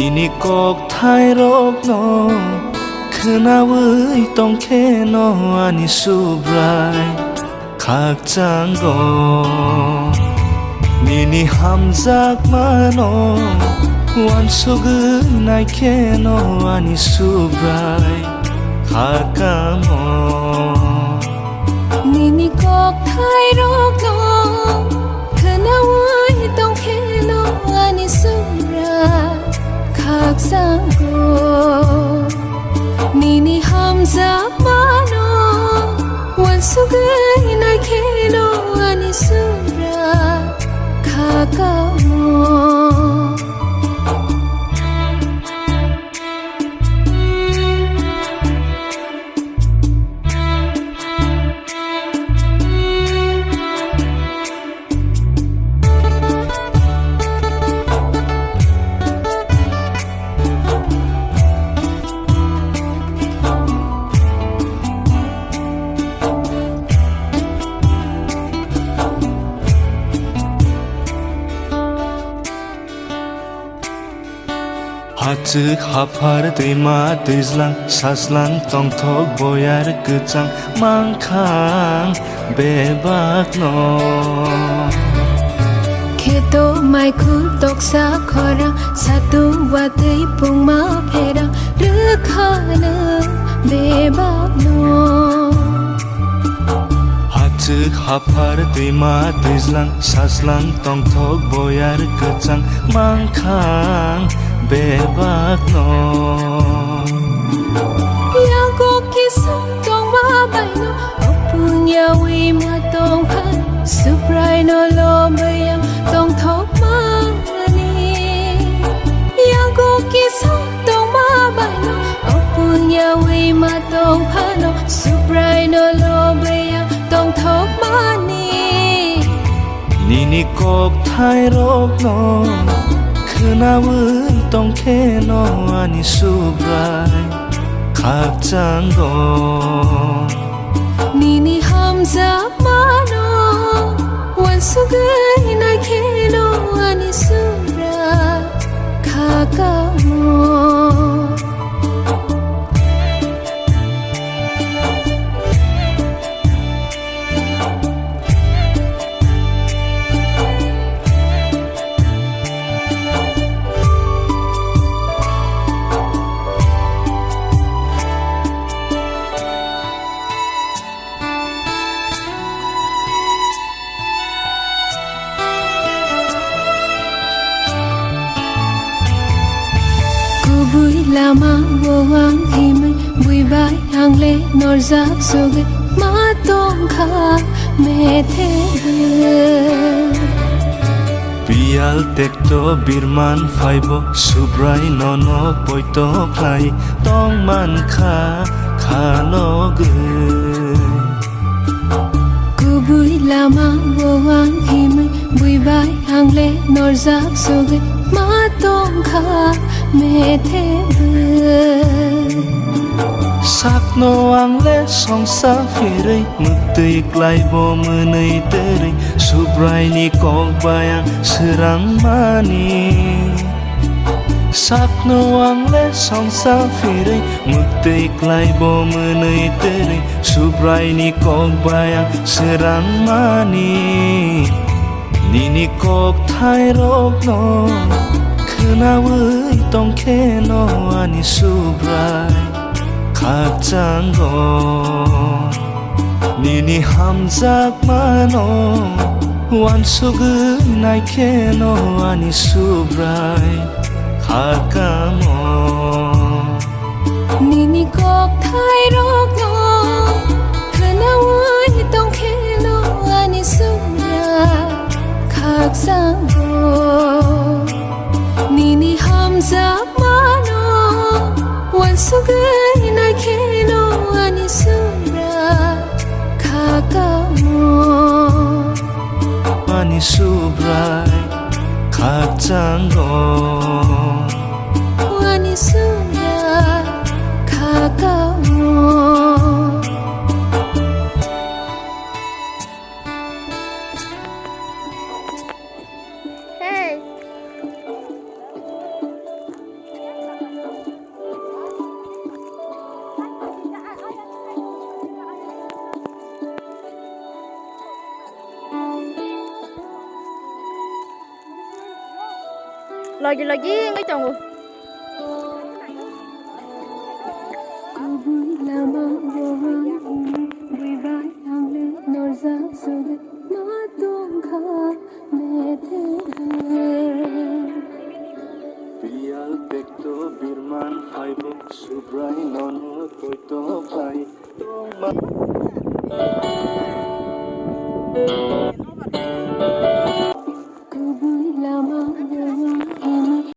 니니 꼭 타이롭노 그나의 똥캐노 아니 수브라이 각장고 니니 함작마노 완속의 나이캐노 아니 수브라이 가까모 니니 꼭 타이롭노 그나의 똥캐노 아니 수브라이 각장고 니니 함작마노 완속의 나이캐노 아니 수브라이 가까모 하즉 하파르 데마 데슬랑 사슬랑 똥톡 보야르 그짱 망캉 베박노 Keto mai khu tok sa khora satu watei pung ma phera rkhana bebak no 하즉 하파르 데마 데슬랑 사슬랑 똥톡 보야르 그짱 망캉 베박노 Yago kisong tong ma bai no opung yawi ma tong phan suprai no lo bayang tong thok ma ni Yago kisong tong ma bai no opung yawi ma tong phan no suprai no lo bayang tong thok ma ni 니니 꼭 타이롭노 그나의 똥캐노 아니 수브라이 각장고 니니 함작마노 완속의 나이캐노 아니 수브라이 가까모 Bui lama woang himai bui bai hang le nor zak soge ma tong kha me the 비알 텍토 비르만 파이보 수브라이 노노 보이토 플라이 똥만 카 카노그 Bui lama woang himai bui bai hang le nor zak soge ma tong kha me the Sakno ang le song sa firay Mutay klay bo menay teray Subray ni kong bayang serang mani Sakno ang le song sa firay Mutay klay bo menay teray Subray ni kong bayang serang mani Nini kok tayrok no 그나의 똥캐노 아니 수브라이 각장고 니니 함작마노 완속의 나이캐노 아니 수브라이 가까모 니니 꼭 타이롭노 그나의 똥캐노 아니 수브라이 각장고 니니 함작마노 완속의 나이캐노 아니 수브라이 가까모 아니 수브라이 각장고 아니 수브라이 가까모 lagi ngai chong Bial pekto birman faibo subrai nono toito pai tong ma